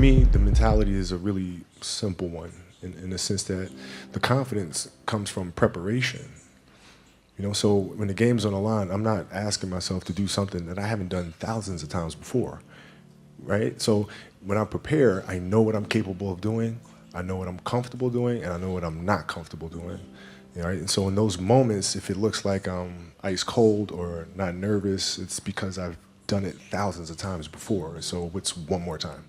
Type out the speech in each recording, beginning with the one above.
me, the mentality is a really simple one in the sense that the confidence comes from preparation. You know, so when the game's on the line, I'm not asking myself to do something that I haven't done thousands of times before, right? So when I prepare, I know what I'm capable of doing, I know what I'm comfortable doing, and I know what I'm not comfortable doing. Right? And so in those moments, if it looks like I'm ice cold or not nervous, it's because I've done it thousands of times before. And so it's one more time.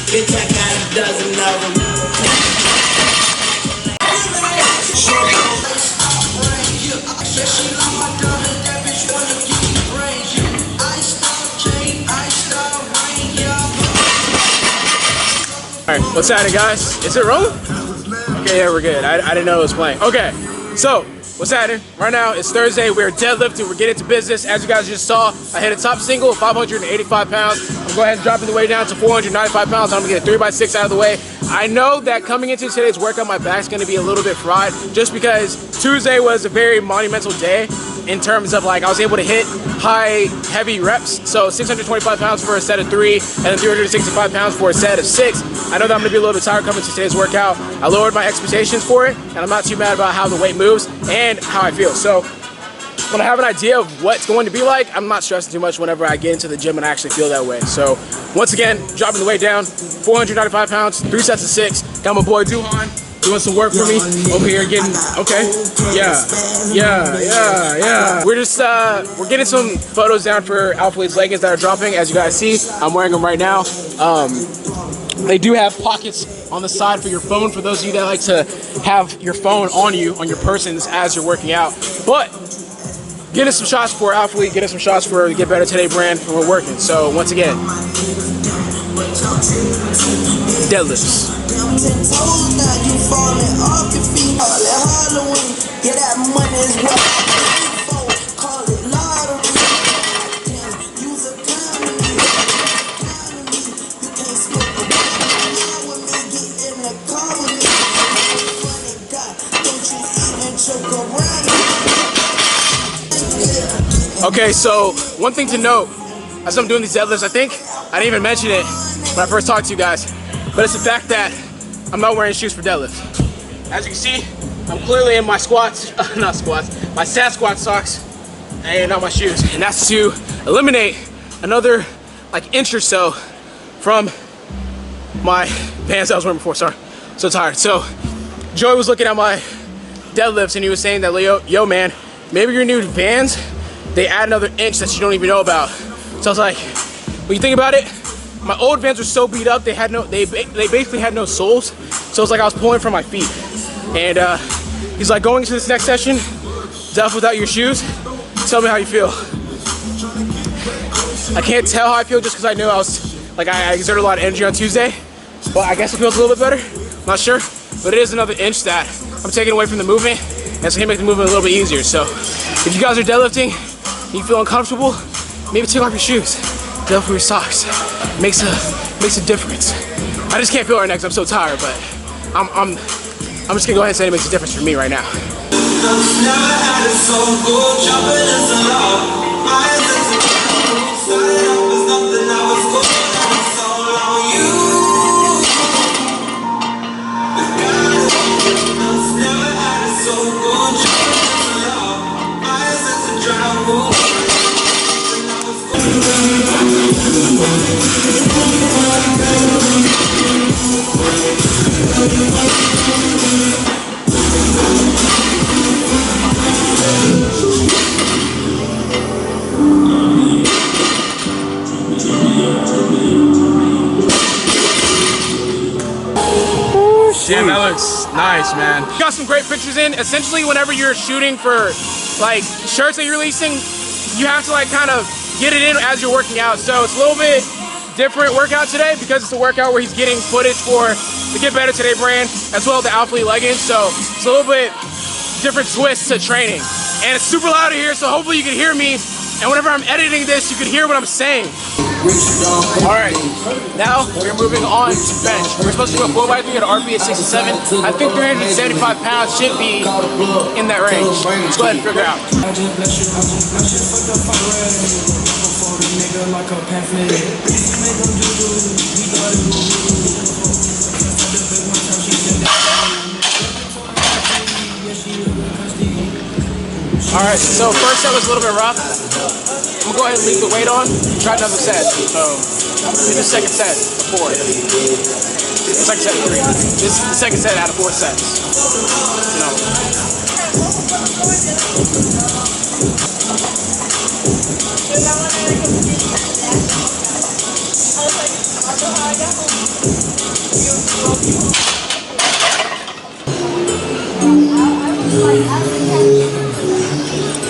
Bitch, I got a dozen of them. Alright, what's happening, guys? Is it rolling? Okay, yeah, we're good. I didn't know it was playing. Okay, so what's happening? Right now, it's Thursday. We're deadlifting. We're getting to business. As you guys just saw, I hit a top single, 585 pounds. I'm going to go ahead and dropping the weight down to 495 pounds. I'm going to get a 3x6 out of the way. I know that coming into today's workout, my back's going to be a little bit fried just because Tuesday was a very monumental day in terms of like I was able to hit high, heavy reps. So 625 pounds for a set of 3 and then 365 pounds for a set of 6. I know that I'm going to be a little bit tired coming to today's workout. I lowered my expectations for it and I'm not too mad about how the weight moves and how I feel. So when I have an idea of what it's going to be like, I'm not stressing too much whenever I get into the gym and I actually feel that way. So once again, dropping the weight down, 495 pounds, 3 sets of 6. Got my boy Duhan doing some work for me over here getting, okay, yeah. We're just, we're getting some photos down for alphalete leggings that are dropping. As you guys see, I'm wearing them right now. They do have pockets on the side for your phone, for those of you that like to have your phone on you, on your persons as you're working out. But getting some shots for Alphalete, getting some shots for the Get Better Today brand, and we're working. So once again, deadlifts. Okay, so one thing to note, as I'm doing these deadlifts, I think I didn't even mention it when I first talked to you guys, but it's the fact that I'm not wearing shoes for deadlift. As you can see, I'm clearly in my squats, not squats, my SASQUATCH socks, and not my shoes. And that's to eliminate another like inch or so from my Vans I was wearing before. Sorry, so tired. So Joey was looking at my deadlifts and he was saying that, yo man, maybe your new Vans, they add another inch that you don't even know about. So I was like, when you think about it, my old Vans were so beat up, they basically had no soles. So it's like I was pulling from my feet. And he's like, going into this next session, definitely without your shoes, tell me how you feel. I can't tell how I feel just because I knew I exerted a lot of energy on Tuesday, but I guess it feels a little bit better, I'm not sure. But it is another inch that I'm taking away from the movement, and it's gonna make the movement a little bit easier. So if you guys are deadlifting, and you feel uncomfortable, maybe take off your shoes, deadlift with your socks. Makes a difference. I just can't feel it right now because I'm so tired, but I'm just gonna go ahead and say it makes a difference for me right now. Damn, that looks nice, man. Got some great pictures in. Essentially, whenever you're shooting for like shirts that you're releasing, you have to like kind of get it in as you're working out. So it's a little bit different workout today because it's a workout where he's getting footage for the Get Better Today brand as well as the alphalete leggings. So it's a little bit different twist to training. And it's super loud in here, so hopefully you can hear me. And whenever I'm editing this, you can hear what I'm saying. All right, now we're moving on to bench. We're supposed to do a 4x3 at RP at 67. I think 375 pounds should be in that range. Let's go ahead and figure it out. All right, so first set was a little bit rough. I'm gonna go ahead and leave the weight on. Try another set. So do the second set of 4. Second set of 3. This is the second set out of 4 sets. You know.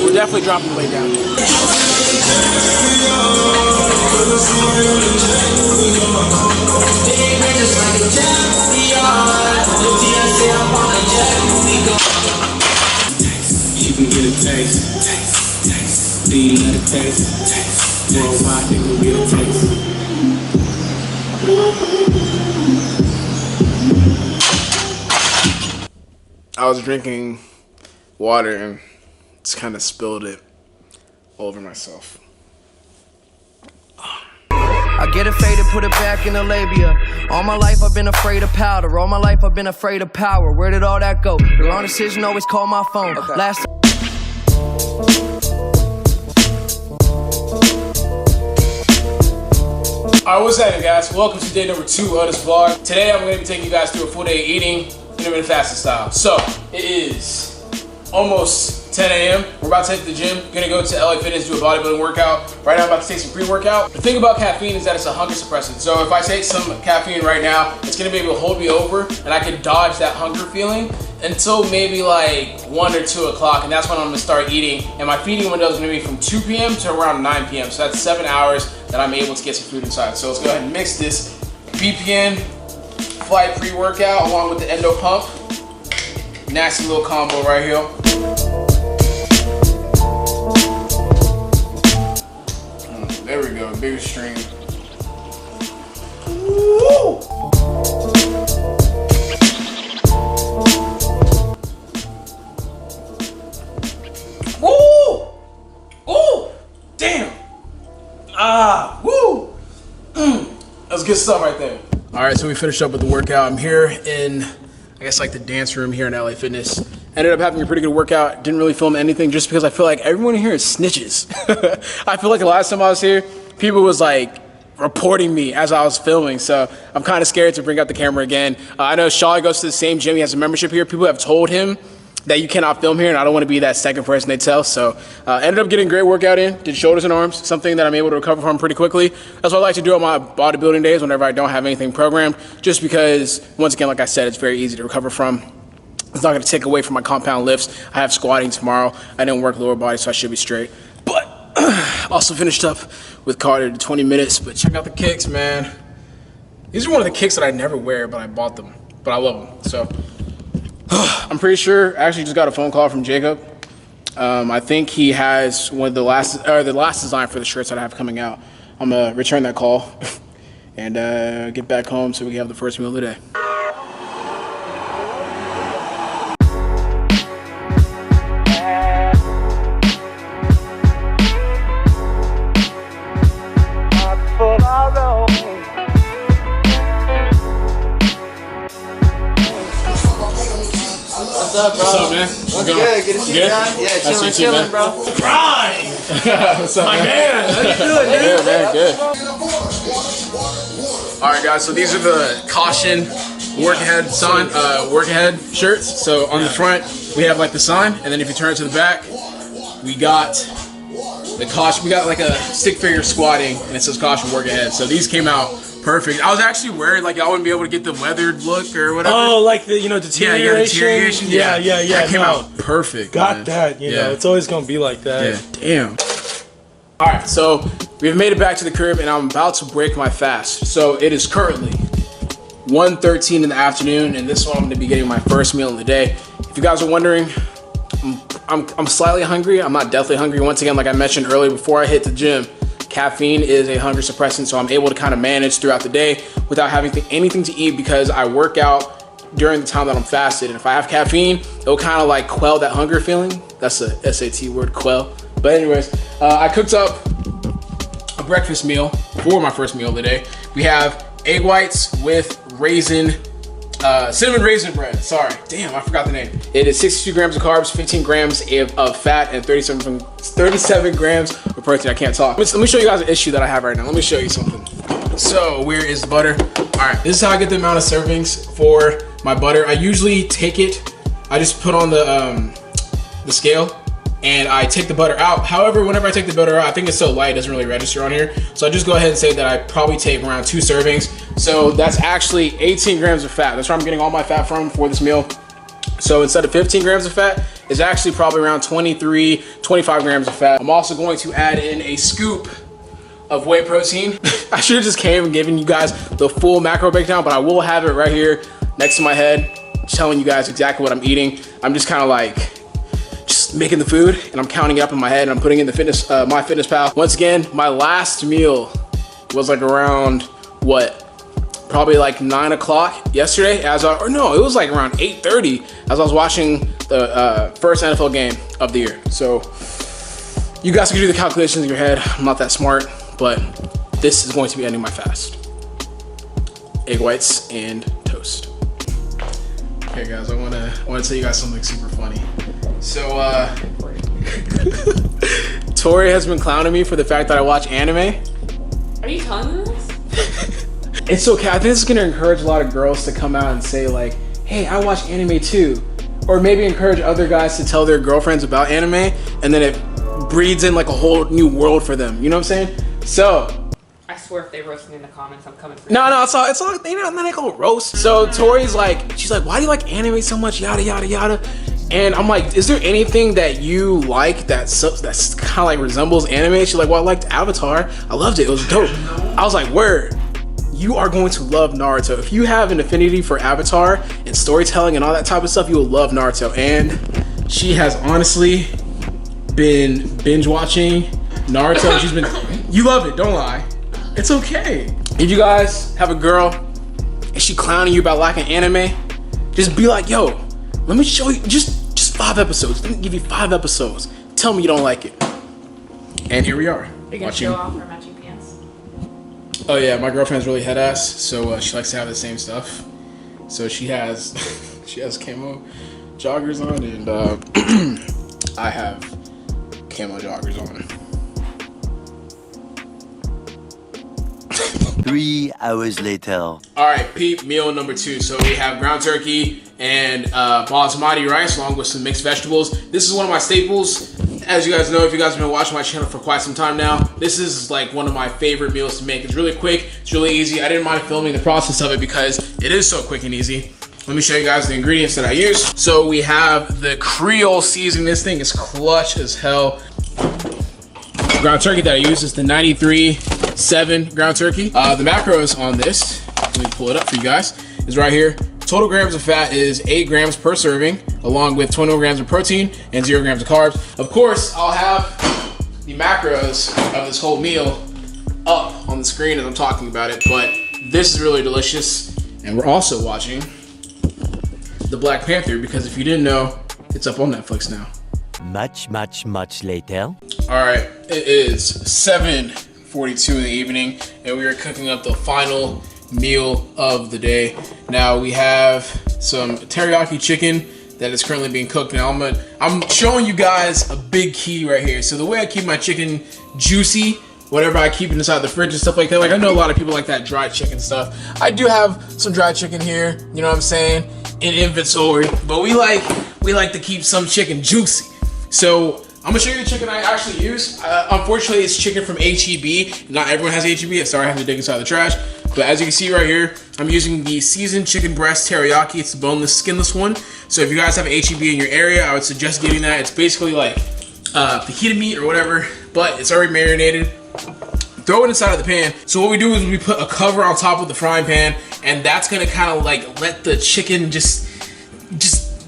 We're definitely dropping the weight down. You can get a taste. Do you let it taste? Worldwide, you can get a taste. I was drinking water and just kind of spilled it all over myself. I get it faded, put it back in the labia. All my life I've been afraid of powder. All my life I've been afraid of power. Where did all that go? The wrong decision, always call my phone. Okay. Last Alright, what's happening, guys? Welcome to day number 2 of this vlog. Today I'm going to be taking you guys through a full day of eating, intermittent fasting style. So, it is almost 10 a.m. We're about to hit the gym. We're gonna go to LA Fitness, do a bodybuilding workout. Right now I'm about to take some pre-workout. The thing about caffeine is that it's a hunger suppressant. So if I take some caffeine right now, it's gonna be able to hold me over and I can dodge that hunger feeling until maybe like 1 or 2 o'clock, and that's when I'm gonna start eating. And my feeding window is gonna be from 2 p.m. to around 9 p.m. So that's 7 hours that I'm able to get some food inside. So let's go ahead and mix this BPN Flight pre-workout along with the Endo Pump. Nasty little combo right here. There we go, bigger stream. Woo! Woo! Ooh! Damn! Ah! Woo! That's good stuff right there. All right, so we finished up with the workout. I'm here in, I guess, like the dance room here in LA Fitness. Ended up having a pretty good workout. Didn't really film anything just because I feel like everyone here is snitches. I feel like the last time I was here, people was like reporting me as I was filming. So I'm kind of scared to bring out the camera again. I know Shaw goes to the same gym. He has a membership here. People have told him that you cannot film here, and I don't want to be that second person they tell. So ended up getting a great workout in. Did shoulders and arms, something that I'm able to recover from pretty quickly. That's what I like to do on my bodybuilding days whenever I don't have anything programmed, just because, once again, like I said, it's very easy to recover from. It's not going to take away from my compound lifts. I have squatting tomorrow. I didn't work lower body, so I should be straight. But also finished up with cardio to 20 minutes. But check out the kicks, man. These are one of the kicks that I never wear, but I bought them. But I love them. So I'm pretty sure. I actually just got a phone call from Jacob. I think he has one of the last design for the shirts that I have coming out. I'm gonna return that call and get back home so we can have the first meal of the day. What's up, man? What's good? Good to see you, John. Yeah, chilling, bro. Right! What's up, My man, how you doing, dude? Good, man, good. All right, guys, so these are the Caution work ahead shirts. So on the front, we have like the sign, and then if you turn it to the back, we got the Caution. We got like a stick figure squatting, and it says Caution work ahead. So these came out perfect. I was actually worried like y'all wouldn't be able to get the weathered look or whatever. Oh, like the deterioration. Yeah. That came out perfect. Got man. That. You know, it's always gonna be like that. Yeah. Damn. All right, so we've made it back to the crib and I'm about to break my fast. So it is currently 1:13 in the afternoon, and this is when I'm gonna be getting my first meal of the day. If you guys are wondering, I'm slightly hungry. I'm not deathly hungry. Once again, like I mentioned earlier, before I hit the gym, caffeine is a hunger suppressant, so I'm able to kind of manage throughout the day without having anything to eat because I work out during the time that I'm fasted. And if I have caffeine, it'll kind of like quell that hunger feeling. That's a SAT word, quell. But anyways, I cooked up a breakfast meal for my first meal of the day. We have egg whites with cinnamon raisin bread. Sorry, damn, I forgot the name. It is 62 grams of carbs, 15 grams of fat, and 37 grams of protein. I can't talk. Let me show you guys an issue that I have right now. Let me show you something. So where is the butter? All right, this is how I get the amount of servings for my butter. I usually take it, I just put on the scale and I take the butter out. However, whenever I take the butter out, I think it's so light, it doesn't really register on here. So I just go ahead and say that I probably take around 2 servings. So that's actually 18 grams of fat. That's where I'm getting all my fat from for this meal. So instead of 15 grams of fat, it's actually probably around 23, 25 grams of fat. I'm also going to add in a scoop of whey protein. I should have just came and given you guys the full macro breakdown, but I will have it right here next to my head, telling you guys exactly what I'm eating. I'm just kind of like, just making the food and I'm counting it up in my head and I'm putting in the MyFitnessPal. Once again, my last meal was like around what? Probably like 9 o'clock yesterday it was like around 8:30 as I was watching the first NFL game of the year. So you guys can do the calculations in your head. I'm not that smart, but this is going to be ending my fast. Egg whites and toast. Okay guys, I wanna tell you guys something super funny. So Tori has been clowning me for the fact that I watch anime. Are you telling them this? It's okay. I think this is gonna encourage a lot of girls to come out and say like, hey, I watch anime too. Or maybe encourage other guys to tell their girlfriends about anime, and then it breeds in like a whole new world for them. You know what I'm saying? So I swear if they roast me in the comments, I'm coming for you. no, it's all they not gonna roast. So Tori's like, she's like, why do you like anime so much? Yada yada yada. And I'm like, is there anything that you like that's kind of like resembles anime? She's like, well, I liked Avatar. I loved it. It was dope. I was like, word. You are going to love Naruto. If you have an affinity for Avatar and storytelling and all that type of stuff, you will love Naruto. And she has honestly been binge watching Naruto. She's been, you love it, don't lie. It's okay. If you guys have a girl and she clowning you about liking anime, just be like, yo, let me show you just 5 episodes. Let me give you 5 episodes. Tell me you don't like it. And here we are. Are you gonna show off our matching pants? Oh yeah, my girlfriend's really head ass, so she likes to have the same stuff. So she has camo joggers on, and I have camo joggers on. 3 hours later. All right, peep, meal number 2. So we have ground turkey and basmati rice along with some mixed vegetables. This is one of my staples. As you guys know, if you guys have been watching my channel for quite some time now, this is like one of my favorite meals to make. It's really quick, it's really easy. I didn't mind filming the process of it because it is so quick and easy. Let me show you guys the ingredients that I use. So we have the Creole seasoning. This thing is clutch as hell. Ground turkey that I use is the 93.7 ground turkey. The macros on this, let me pull it up for you guys, is right here. Total grams of fat is 8 grams per serving, along with 21 grams of protein and 0 grams of carbs. Of course, I'll have the macros of this whole meal up on the screen as I'm talking about it, but this is really delicious. And we're also watching the Black Panther, because if you didn't know, it's up on Netflix now. Much later. All right, it is 7:42 in the evening, and we are cooking up the final meal of the day. Now we have some teriyaki chicken that is currently being cooked. Now I'm showing you guys a big key right here. So the way I keep my chicken juicy, whatever I keep it inside the fridge and stuff like that. Like I know a lot of people like that dried chicken stuff. I do have some dried chicken here, you know what I'm saying, in inventory, but we like to keep some chicken juicy. So I'm gonna show you the chicken I actually use. Unfortunately, it's chicken from HEB. Not everyone has HEB. Sorry, I have to dig inside the trash. But as you can see right here, I'm using the seasoned chicken breast teriyaki. It's the boneless, skinless one. So if you guys have HEB in your area, I would suggest getting that. It's basically like fajita meat or whatever, but it's already marinated. Throw it inside of the pan. So what we do is we put a cover on top of the frying pan, and that's gonna kind of like let the chicken just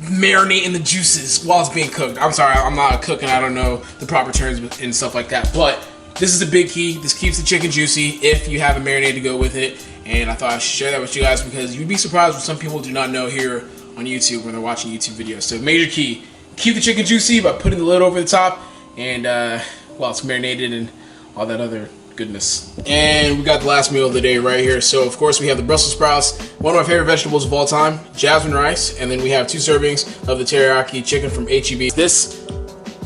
marinate in the juices while it's being cooked. I'm sorry, I'm not a cook and I don't know the proper terms and stuff like that, but this is a big key. This keeps the chicken juicy if you have a marinade to go with it, and I thought I should share that with you guys because you'd be surprised what some people do not know here on YouTube when they're watching YouTube videos. So major key, keep the chicken juicy by putting the lid over the top and while it's marinated and all that other goodness. And we got the last meal of the day right here. So of course we have the Brussels sprouts, one of my favorite vegetables of all time, jasmine rice, and then we have 2 servings of the teriyaki chicken from HEB. This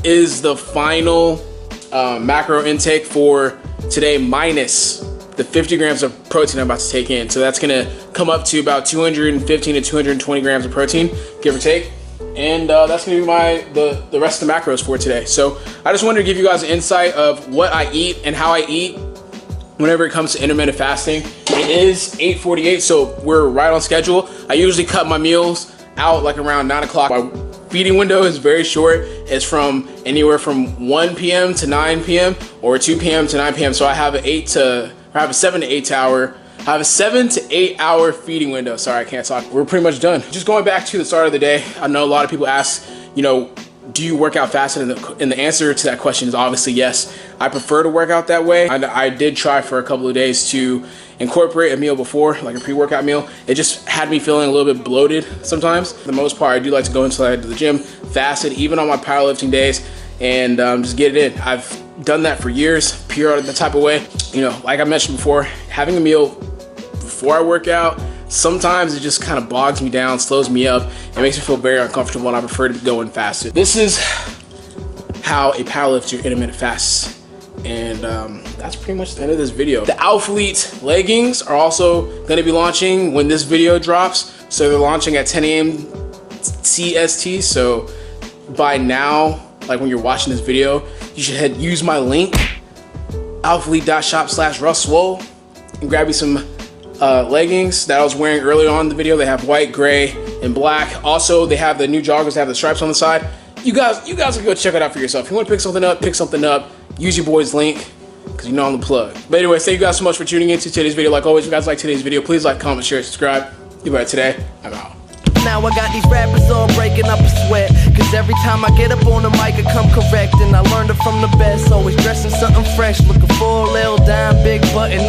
is the final macro intake for today minus the 50 grams of protein I'm about to take in. So that's gonna come up to about 215 to 220 grams of protein, give or take. And that's gonna be the rest of the macros for today. So I just wanted to give you guys an insight of what I eat and how I eat whenever it comes to intermittent fasting. It is 8:48, so we're right on schedule. I usually cut my meals out like around 9 o'clock. My feeding window is very short. It's from anywhere from 1 p.m. to 9 p.m. or 2 p.m. to 9 p.m. So I have a 7 to 8 hour. I have a 7 to 8 hour feeding window. Sorry, I can't talk. We're pretty much done. Just going back to the start of the day, I know a lot of people ask, you know, do you work out fasted? And the answer to that question is obviously yes. I prefer to work out that way. I did try for a couple of days to incorporate a meal before, like a pre-workout meal. It just had me feeling a little bit bloated sometimes. For the most part, I do like to go inside to the gym, fasted, even on my powerlifting days, and just get it in. I've done that for years, pure the type of way. You know, like I mentioned before, having a meal before I work out, sometimes it just kind of bogs me down, slows me up. It makes me feel very uncomfortable, and I prefer to go in fasted. This is how a powerlifter intermittent fasts. And that's pretty much the end of this video. The alphalete leggings are also gonna be launching when this video drops. So they're launching at 10 a.m. CST. So by now, like when you're watching this video, you should use my link, alphalete.shop/russwole, and grab you some leggings that I was wearing earlier on in the video. They have white, gray, and black. Also, they have the new joggers that have the stripes on the side. You guys can go check it out for yourself. If you want to pick something up, use your boy's link, because you know I'm the plug. But anyway, thank you guys so much for tuning into today's video. Like always, if you guys like today's video, please like, comment, share, subscribe. You better today. I'm out. Now I got these rappers all breaking up a sweat, cause every time I get up on the mic I come correct, and I learned it from the best. Always dressing something fresh, looking for a little dime, big button.